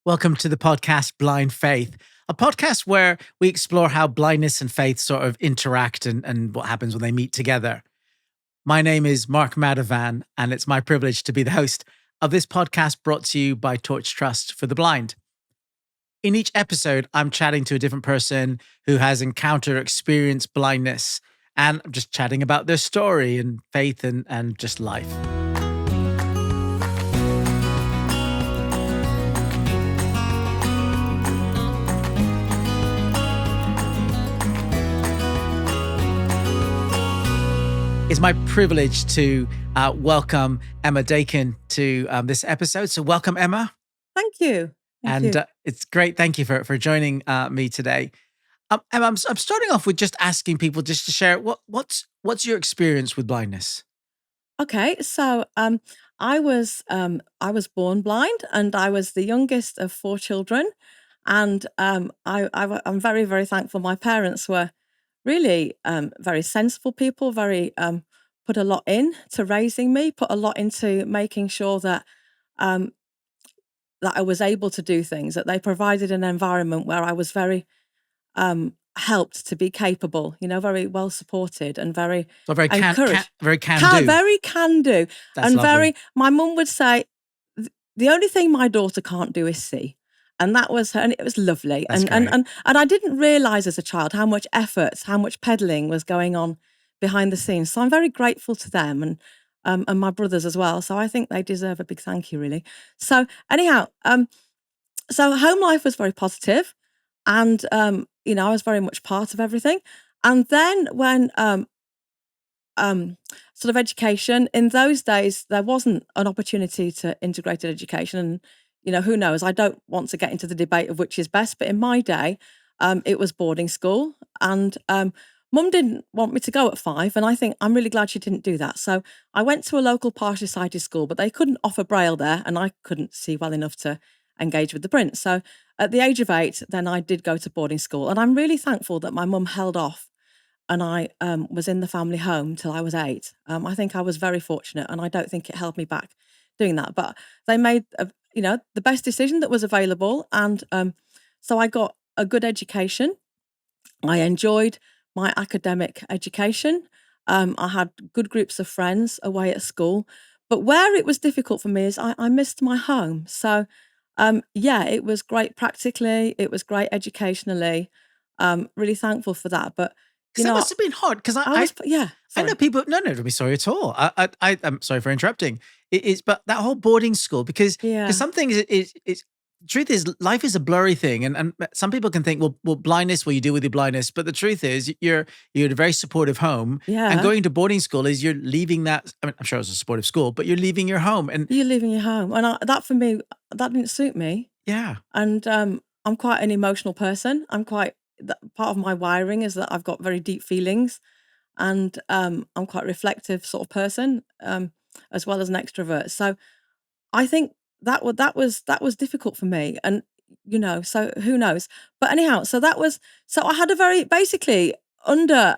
Welcome to the podcast Blind Faith, a podcast where we explore how blindness and faith sort of interact and what happens when they meet together. My name is Mark Madavan, and it's my privilege to be the host of this podcast brought to you by Torch Trust for the Blind. In each episode, I'm chatting to a different person who has encountered or experienced blindness, and I'm just chatting about their story and faith and just life. It's my privilege to welcome Emma Dakin to this episode. So welcome, Emma. Thank you. It's great. Thank you for joining me today. Emma, I'm starting off with just asking people just to share what's your experience with blindness? Okay, so I was born blind, and I was the youngest of four children, and I'm very, very thankful. My parents were really very sensible people, very put a lot in to raising me, put a lot into making sure um, that I was able to do things. That they provided an environment where I was very helped to be capable, very well supported and very So very encouraged. very can do. Very can do. That's And lovely. my mum would say, the only thing my daughter can't do is see. And that was her, and it was lovely. That's And, great. and I didn't realize as a child how much effort, how much peddling was going on behind the scenes. So I'm very grateful to them and my brothers as well. So I think they deserve a big thank you, really. So anyhow, so home life was very positive, and I was very much part of everything. And then when sort of education, in those days there wasn't an opportunity to integrated education, and who knows, I don't want to get into the debate of which is best, but in my day it was boarding school, and mum didn't want me to go at 5, and I think I'm really glad she didn't do that. So I went to a local partially sighted school, but they couldn't offer braille there, and I couldn't see well enough to engage with the print. So at the age of 8, then I did go to boarding school, and I'm really thankful that my mum held off, and I was in the family home till I was 8. I think I was very fortunate, and I don't think it held me back doing that. But they made, the best decision that was available, and so I got a good education. I enjoyed my academic education. I had good groups of friends away at school. But where it was difficult for me is I missed my home. So, it was great practically. It was great educationally. Really thankful for that. But Because that must have been hard. Because I know sorry. people. No, don't be sorry at all. I'm sorry for interrupting. It is, but that whole boarding school, because Yeah. some things is truth is life is a blurry thing, and some people can think, well, blindness, well, you deal with your blindness, but the truth is you're in a very supportive home, Yeah. and going to boarding school is you're leaving that. I mean, I'm sure it was a supportive school, but you're leaving your home, and You're leaving your home, and that for me, that didn't suit me. yeah, And I'm quite an emotional person. Part of my wiring is that I've got very deep feelings, and I'm quite a reflective sort of person, as well as an extrovert. So I think that was difficult for me, and so who knows? But anyhow, so I had a very basically under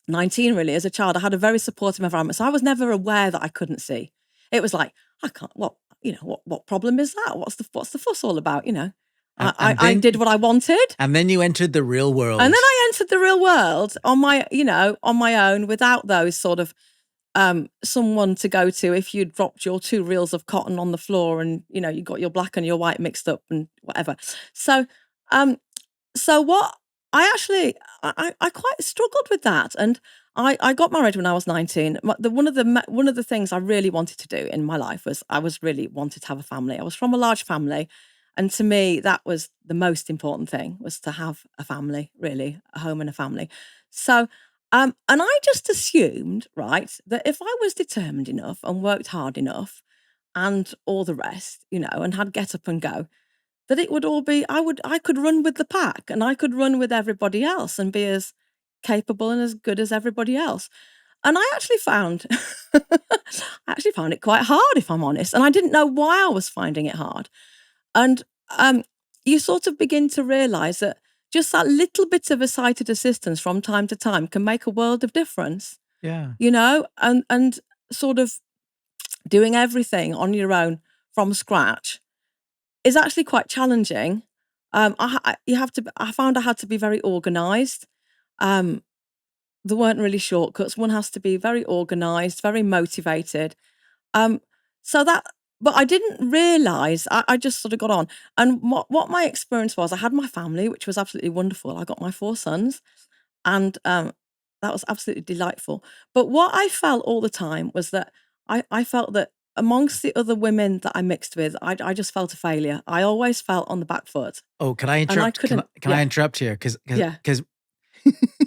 19 really as a child. I had a very supportive environment, so I was never aware that I couldn't see. It was like, I can't. What problem is that? What's the fuss all about? I did what I wanted. and then you entered the real world, And then I entered the real world on my own, without those sort of someone to go to if you dropped your 2 reels of cotton on the floor, and you got your black and your white mixed up and whatever. So what I actually I quite struggled with that, and I got married when I was 19. One of the things I really wanted to do in my life was I was really wanted to have a family. I was from a large family, and to me that was the most important thing, was to have a family, really, a home and a family. So and I just assumed, right, that if I was determined enough and worked hard enough and all the rest, and had get up and go, that it would all be, I could run with the pack, and I could run with everybody else and be as capable and as good as everybody else. And I actually found it quite hard, if I'm honest. And I didn't know why I was finding it hard. And you sort of begin to realize that just that little bit of a sighted assistance from time to time can make a world of difference, yeah. and sort of doing everything on your own from scratch is actually quite challenging. I found I had to be very organised. There weren't really shortcuts. One has to be very organised, very motivated. Um, so that, but I didn't realise. I just sort of got on. And what my experience was, I had my family, which was absolutely wonderful. I got my 4 sons, and that was absolutely delightful. But what I felt all the time was that I felt that amongst the other women that I mixed with, I just felt a failure. I always felt on the back foot, Oh, can I and I interrupt? couldn't. Can I Yeah, interrupt here? yeah. Because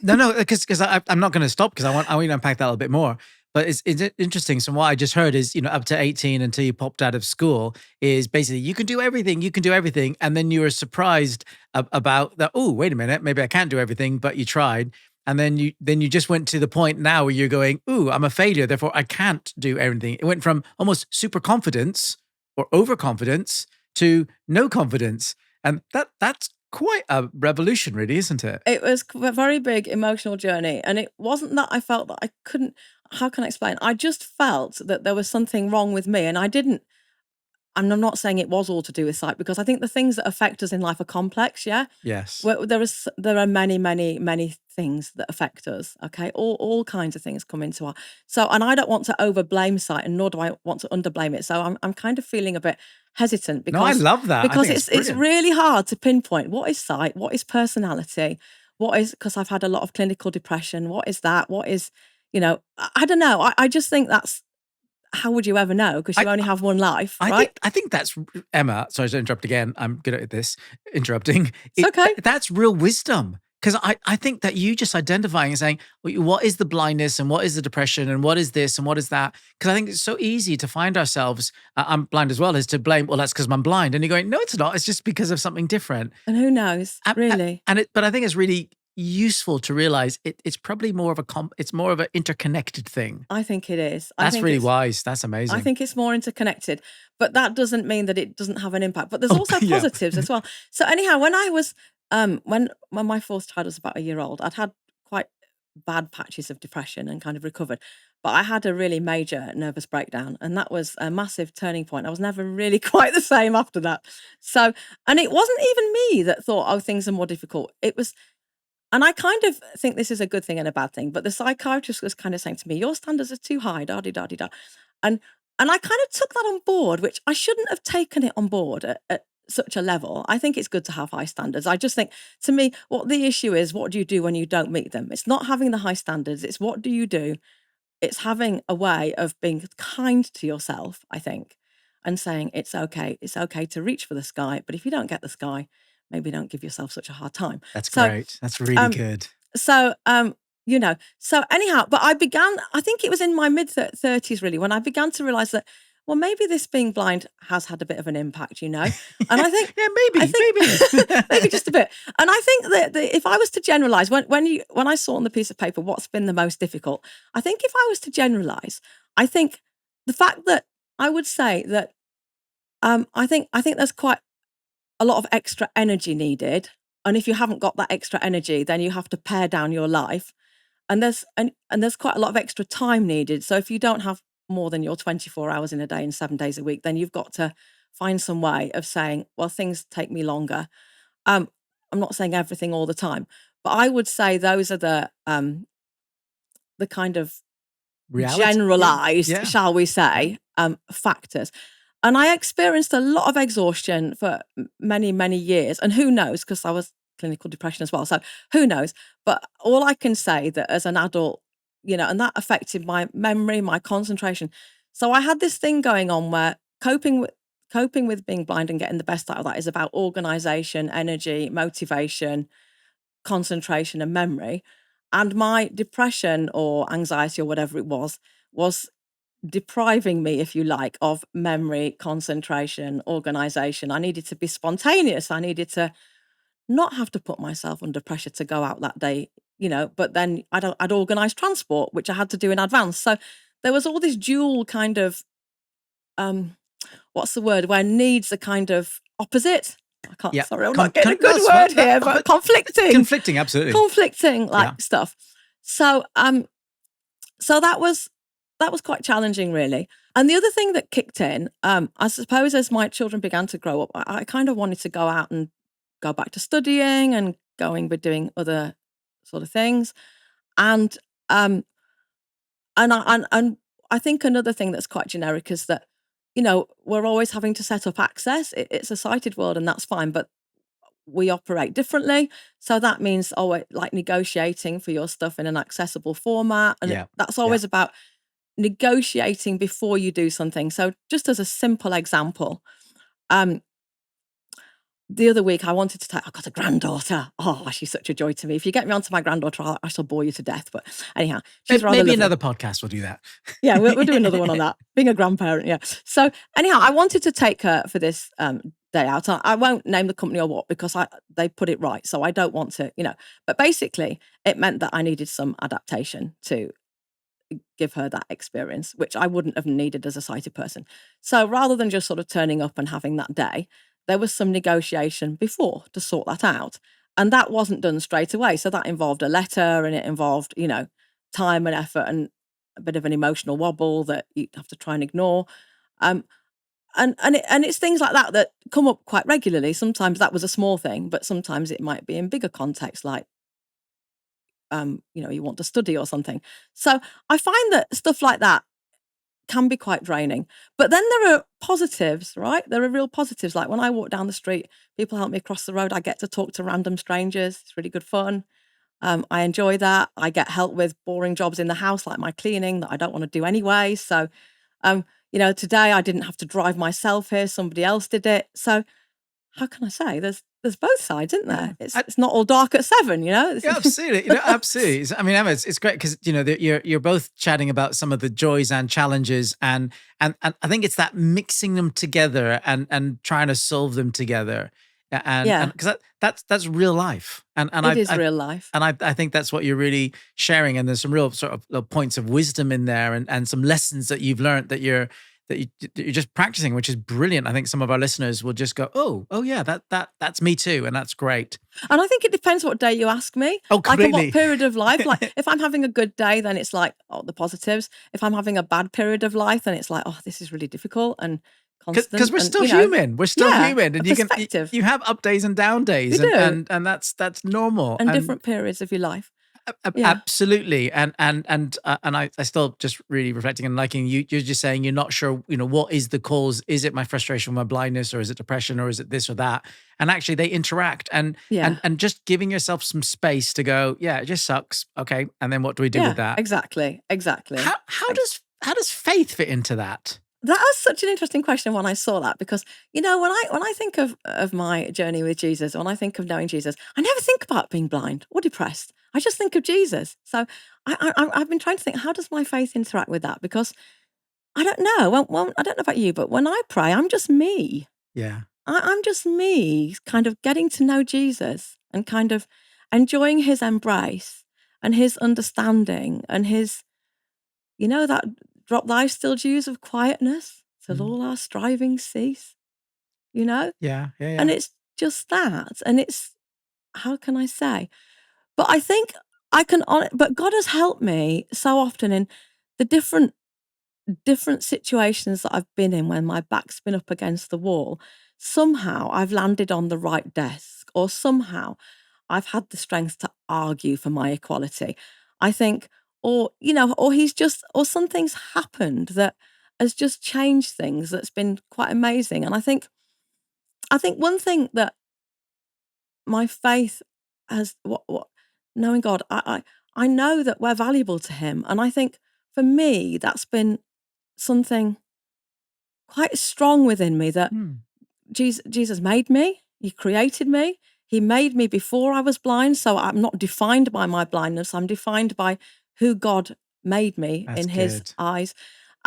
no, because I'm not going to stop because I want to unpack that a little bit more. But it's interesting. So what I just heard is, up to 18 until you popped out of school is basically you can do everything, and then you were surprised about that. Oh, wait a minute, maybe I can't do everything, but you tried, and then you just went to the point now where you're going, ooh, I'm a failure, therefore I can't do everything. It went from almost super confidence or overconfidence to no confidence, and that's quite a revolution, really, isn't it? It was a very big emotional journey, and it wasn't that I felt that I couldn't. How can I explain? I just felt that there was something wrong with me, and I didn't. And I'm not saying it was all to do with sight, because I think the things that affect us in life are complex. Yeah, Yes. well, there are many, many, many things that affect us. Okay, all kinds of things come into our. So, and I don't want to over blame sight, and nor do I want to under blame it. So I'm kind of feeling a bit hesitant No, I because love that. I think it's it's brilliant. really hard to pinpoint what is sight, what is personality, what is, because I've had a lot of clinical depression. What is that? What is, I don't know. I just think that's, how would you ever know? Because I you only have one life, I right? think that's Emma. Sorry to interrupt again. I'm good at this interrupting. It's okay. That's real wisdom. Because I think that you just identifying and saying, "Well, what is the blindness and what is the depression and what is this and what is that?" Because I think it's so easy to find ourselves, I'm blind as well, is to blame, well, that's because I'm blind. And you're going, no, it's not. It's just because of something different. And who knows, really? But I think it's really useful to realize it's probably more of it's more of an interconnected thing. I think it is. That's really wise. That's I amazing. think it's more interconnected, but that doesn't mean that it doesn't have an impact. But there's Oh, also yeah. positives as well. So anyhow, when I was when my 4th child was about a year old, I'd had quite bad patches of depression and kind of recovered. But I had a really major nervous breakdown, and that was a massive turning point. I was never really quite the same after that. So, and it wasn't even me that thought, oh, things are more difficult. It was, and I kind of think this is a good thing and a bad thing, but the psychiatrist was kind of saying to me, your standards are too high, da di da di da. And I kind of took that on board, which I shouldn't have taken it on board at such a level. I think it's good to have high standards. I just think, to me, what the issue is, what do you do when you don't meet them? It's not having the high standards, it's what do you do? It's having a way of being kind to yourself, I think, and saying it's okay. It's okay to reach for the sky, but if you don't get the sky, maybe don't give yourself such a hard time. That's So, great. That's really um, good. so, so anyhow, but I think it was in my mid 30s really, when I began to realize that, well, maybe this being blind has had a bit of an impact, And I think, Yeah, I maybe, think maybe. maybe just a bit. And I think that if I was to generalize, when I saw on the piece of paper what's been the most difficult, I think if I was to generalize, I think the fact that I would say that, I think there's quite a lot of extra energy needed. And if you haven't got that extra energy, then you have to pare down your life. And there's quite a lot of extra time needed. So if you don't have more than your 24 hours in a day and 7 days a week, then you've got to find some way of saying, well, things take me longer. Um, I'm not saying everything all the time, but I would say those are the kind of Reality. Yeah. generalized, Yeah. shall we Yeah. say, factors. And I experienced a lot of exhaustion for many, many years. And who knows, because I was clinical depression as well. So who knows? But all I can say that as an adult, and that affected my memory, my concentration. So I had this thing going on where coping with being blind and getting the best out of that is about organization, energy, motivation, concentration, and memory. And my depression or anxiety or whatever it was depriving me, if you like, of memory, concentration, organization. I needed to be spontaneous. I needed to not have to put myself under pressure to go out that day, but then I'd organize transport, which I had to do in advance. So there was all this dual kind of, what's the word, where needs are kind of opposite. I can't, Yeah. sorry, I'm not getting a good That's word fine. here, but conflicting. Conflicting, absolutely. Conflicting like Yeah. stuff. So so that was quite challenging, really. And the other thing that kicked in, I suppose as my children began to grow up, I kind of wanted to go out and go back to studying and going with doing other sort of things. And and I think another thing that's quite generic is that, we're always having to set up access. It's a sighted world, and that's fine, but we operate differently. So that means always like negotiating for your stuff in an accessible format. And Yeah. that's Yeah. always about negotiating before you do something. So just as a simple example, um, the other week I wanted to I've got a granddaughter. Oh, she's such a joy to me. If you get me onto my granddaughter, I shall bore you to death. But anyhow, she's rather Maybe lovely. another podcast will do that. Yeah, we'll do another one on that. Being a grandparent, yeah. So anyhow, I wanted to take her for this day out. I won't name the company or what because they put it right. So I don't want to, But basically, it meant that I needed some adaptation to give her that experience, which I wouldn't have needed as a sighted person. So rather than just sort of turning up and having that day, there was some negotiation before to sort that out. And that wasn't done straight away. So that involved a letter and it involved, time and effort and a bit of an emotional wobble that you have to try and ignore. Um, and it's things like that that come up quite regularly. Sometimes that was a small thing, but sometimes it might be in bigger context, like you want to study or something. So I find that stuff like that can be quite draining. But then there are positives, right? There are real positives. Like when I walk down the street, people help me across the road. I get to talk to random strangers. It's really good fun. I enjoy that. I get help with boring jobs in the house, like my cleaning that I don't want to do anyway. So, today I didn't have to drive myself here. Somebody else did it. So how can I say? There's both sides, isn't there? It's not all dark at 7, Yeah, absolutely. Absolutely. I mean, Emma, it's great because you're both chatting about some of the joys and challenges, and I think it's that mixing them together and trying to solve them together, and because that's real life, and it is real life, and I think that's what you're really sharing, and there's some real sort of points of wisdom in there, and some lessons that you've learned that you're just practicing, which is brilliant. I think some of our listeners will just go, oh yeah, that's me too, and that's great. And I think it depends what day you ask me. Oh, completely. Like, at what period of life? Like, if I'm having a good day, then it's like, oh, the positives. If I'm having a bad period of life, then it's like, oh, this is really difficult and constant. Because we're still human. We're still human, and you have up days and down days, and that's normal. And different periods of your life. Absolutely, and I still just really reflecting and liking you. You're just saying you're not sure, what is the cause? Is it my frustration with my blindness, or is it depression, or is it this or that? And actually, they interact, and just giving yourself some space to go, yeah, it just sucks, okay, and then what do we do with that? Exactly. How does faith fit into that? That was such an interesting question when I saw that, because when I think of my journey with Jesus, when I think of knowing Jesus, I never think about being blind or depressed. I just think of Jesus. So I've been trying to think, how does my faith interact with that? Because I don't know. Well, I don't know about you, but when I pray, I'm just me. Yeah, I'm just me, kind of getting to know Jesus and kind of enjoying his embrace and his understanding and his, that drop thy still dews of quietness till all our striving cease, Yeah. And it's just that. And it's, how can I say? But I think but God has helped me so often in the different situations that I've been in when my back's been up against the wall. Somehow I've landed on the right desk, or somehow I've had the strength to argue for my equality. I think, or or something's happened that has just changed things that's been quite amazing. And I think one thing that my faith has, what knowing God, I know that we're valuable to him. And I think for me, that's been something quite strong within me, that Jesus made me, he created me, he made me before I was blind. So I'm not defined by my blindness. I'm defined by who God made me in his eyes.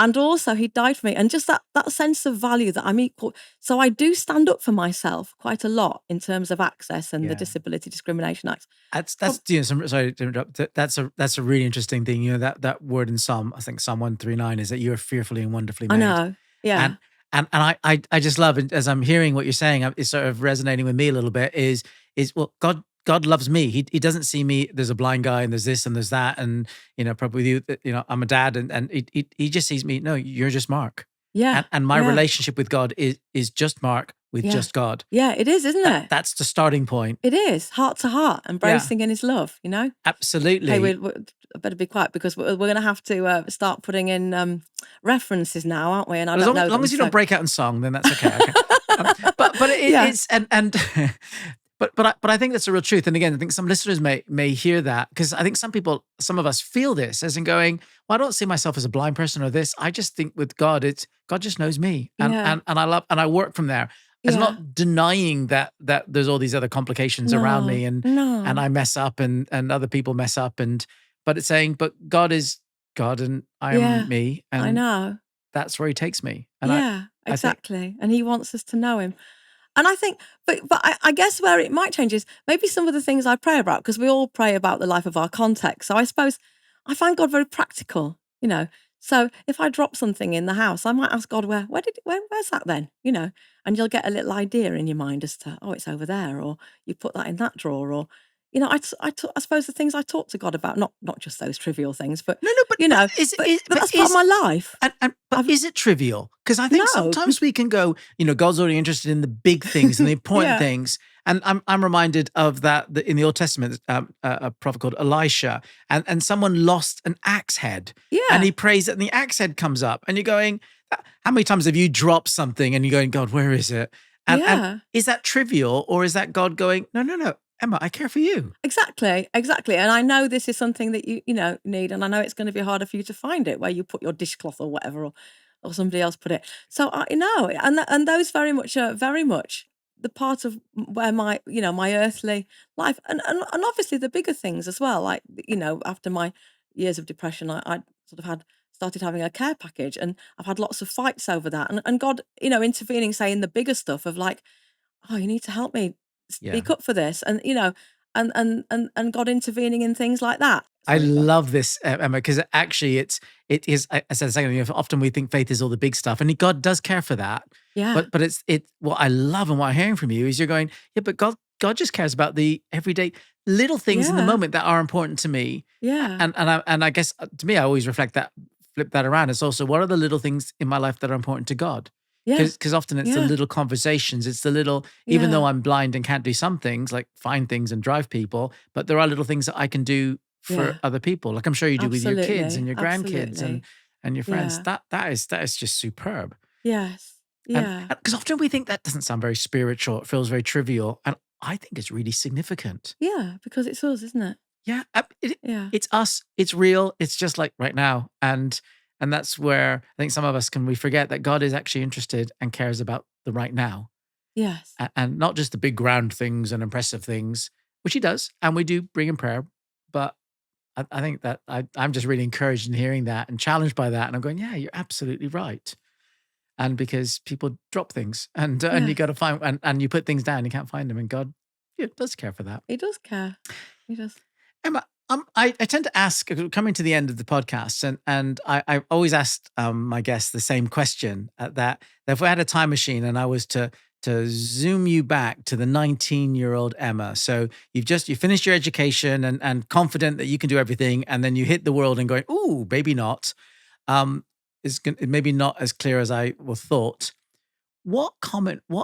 And also he died for me. And just that sense of value, that I'm equal. So I do stand up for myself quite a lot in terms of access and the Disability Discrimination Act. Sorry to interrupt. That's a really interesting thing. That word in Psalm, I think Psalm 139, is that you are fearfully and wonderfully made. I know. Yeah. And I just love it, as I'm hearing what you're saying, it's sort of resonating with me a little bit, is well, God God loves me. He doesn't see me. There's a blind guy, and there's this, and there's that, and probably with you, I'm a dad, and he just sees me. No, you're just Mark, Yeah, and my yeah, relationship with God is just Mark with yeah. just God. Yeah, it is, isn't it? That's the starting point. It is heart to heart, Yeah, embracing in His love. Hey, absolutely. I better be quiet because we're going to have to start putting in references now, aren't we? And I But as don't long, know long them, as you don't so break out in song, then that's okay. Okay. But yeah, it's and but I think that's a real truth. And again, I think some listeners may hear that, because I think some of us feel this as in going, well, I don't see myself as a blind person or this. I just think with God, it's God just knows me, and yeah, and I love and I work from there. It's yeah. not denying that there's all these other complications around me, No, and no. I mess up, and other people mess up, but it's saying, but God is God, and I am Yeah, me, I and know. that's where He takes me. And Yeah, I think, exactly. And He wants us to know Him. And I think, but I guess where it might change is maybe some of the things I pray about, because we all pray about the life of our context. So I suppose I find God very practical. So if I drop something in the house, I might ask God, where's that then? And you'll get a little idea in your mind as to, oh, it's over there, or you put that in that drawer, or I suppose the things I talk to God about, not just those trivial things, but no, no, you know, but that's part of my life. but I've is it trivial? Because I think no, sometimes we can go, God's already interested in the big things and the important yeah, things. And I'm reminded of in the Old Testament, a prophet called Elisha, and someone lost an axe head, and yeah, he prays it, and the axe head comes up, and you're going, how many times have you dropped something and you're going, God, where is it? And yeah. is that trivial, or is that God going, no, no, no, Emma, I care for you? Exactly, exactly. And I know this is something that you need, and I know it's going to be harder for you to find it where you put your dishcloth or whatever, or somebody else put it. So I know, and those very much are very much the part of where my earthly life, and obviously the bigger things as well. Like after my years of depression, I sort of started having a care package, and I've had lots of fights over that, and God intervening, saying the bigger stuff of like, oh, you need to help me Yeah. speak up for this, and God intervening in things like that. I Sorry, go on. love this, Emma, because actually it is. I said a second ago, often we think faith is all the big stuff, and God does care for that. Yeah, But what I love and what I'm hearing from you is you're going, yeah, but God just cares about the everyday little things in the yeah, moment that are important to me. yeah, And I guess to me, I always flip that around. It's also, what are the little things in my life that are important to God? yeah, Because often it's the yeah, little conversations, it's the little, even though yeah, I'm blind and can't do some things like find things and drive people, but there are little things that I can do for yeah. other people, like I'm sure you do with your kids and Absolutely, your grandkids absolutely. and your friends. Yeah. That is just superb. Yes. And Yeah. because often we think that doesn't sound very spiritual, it feels very trivial, and I think it's really significant. Yeah, because it's us, isn't it? Yeah, Yeah. it's us, it's real, it's just like right now, and that's where I think some of us we forget that God is actually interested and cares about the right now, Yes. and not just the big grand things and impressive things, which He does, and we do bring in prayer, but I think that I'm just really encouraged in hearing that and challenged by that, and I'm going, yeah, you're absolutely right. And because people drop things, and you Yes. got to find, and you put things down, you can't find them, and God, yeah, does care for that. He does care. He does. Emma, I tend to ask, coming to the end of the podcast, and I always asked my guests the same question, that if I had a time machine and I was to zoom you back to the 19-year-old Emma. So you finished your education and confident that you can do everything, and then you hit the world and going, ooh, maybe not. Is maybe not as clear as I thought. What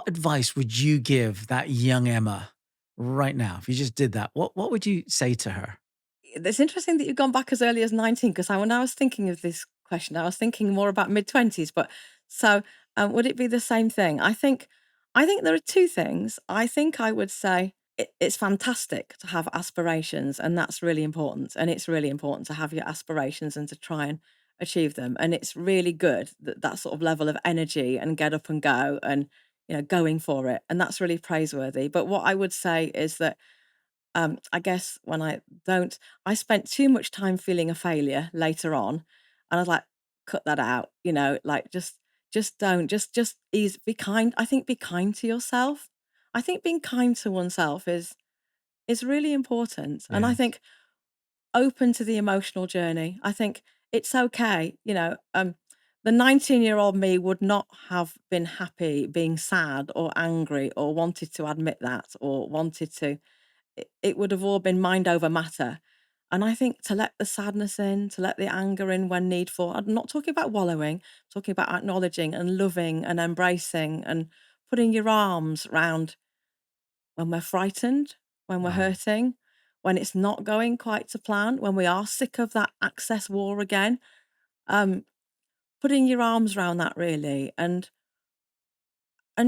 advice would you give that young Emma right now? If you just did that, what would you say to her? It's interesting that you've gone back as early as 19, because when I was thinking of this question, I was thinking more about mid-20s. But so, would it be the same thing? I think there are two things. I think I would say it's fantastic to have aspirations, and that's really important. And it's really important to have your aspirations and to try and achieve them. And it's really good that sort of level of energy and get up and go, and going for it. And that's really praiseworthy. But what I would say is that I guess when I spent too much time feeling a failure later on, and I was like, cut that out, like just don't, just ease, be kind. I think be kind to yourself. I think being kind to oneself is really important, and I Yes. think open to the emotional journey. I think it's okay. The 19-year-old me would not have been happy being sad or angry or wanted to admit that or wanted to it would have all been mind over matter. And I think to let the sadness in, to let the anger in when needful. I'm not talking about wallowing, I'm talking about acknowledging and loving and embracing and putting your arms round when we're frightened, when we're Wow. hurting, when it's not going quite to plan, when we are sick of that access war again. Um, Putting your arms around that really, and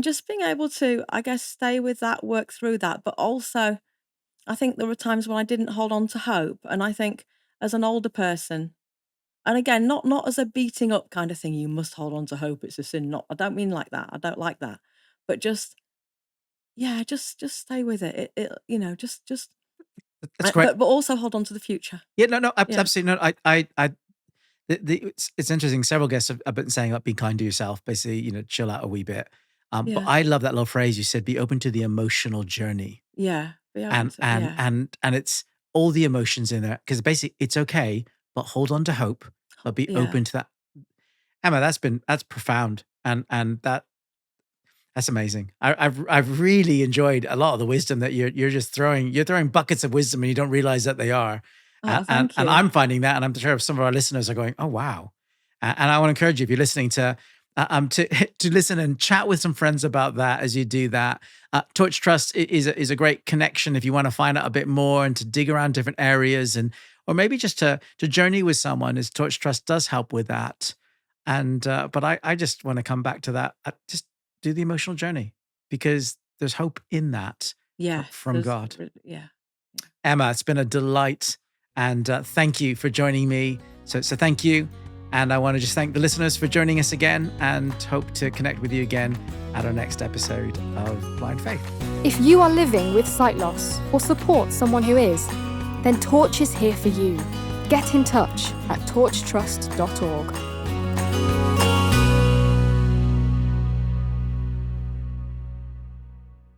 just being able to, I guess, stay with that, work through that. But also, I think there were times when I didn't hold on to hope. And I think as an older person, and again, not as a beating up kind of thing, you must hold on to hope, it's a sin. Not, I don't mean like that. I don't like that. But just, yeah, just stay with it. Just That's great. but also hold on to the future. Yeah, no, Yeah. absolutely. No, it's interesting. Several guests have been saying, like, be kind to yourself, basically, chill out a wee bit. But Yeah. I love that little phrase you said, be open to the emotional journey. Yeah. Be open And, to, and, yeah. and, and it's all the emotions in there because basically it's okay, but hold on to hope, but be Yeah. open to that. Emma, that's profound. And that's amazing. I've really enjoyed a lot of the wisdom that you're throwing buckets of wisdom and you don't realize that they are. Oh, And thank you. I'm finding that, and I'm sure some of our listeners are going, "Oh wow!" And I want to encourage you if you're listening to to listen and chat with some friends about that as you do that. Torch Trust is a great connection if you want to find out a bit more and to dig around different areas and or maybe just to journey with someone. As Torch Trust does help with that. And but I just want to come back to that. Just do the emotional journey because there's hope in that Yeah. from God. Yeah. Emma, it's been a delight, and thank you for joining me. So thank you, and I want to just thank the listeners for joining us again, and hope to connect with you again at our next episode of Blind Faith. If you are living with sight loss or support someone who is, then Torch is here for you. Get in touch at torchtrust.org.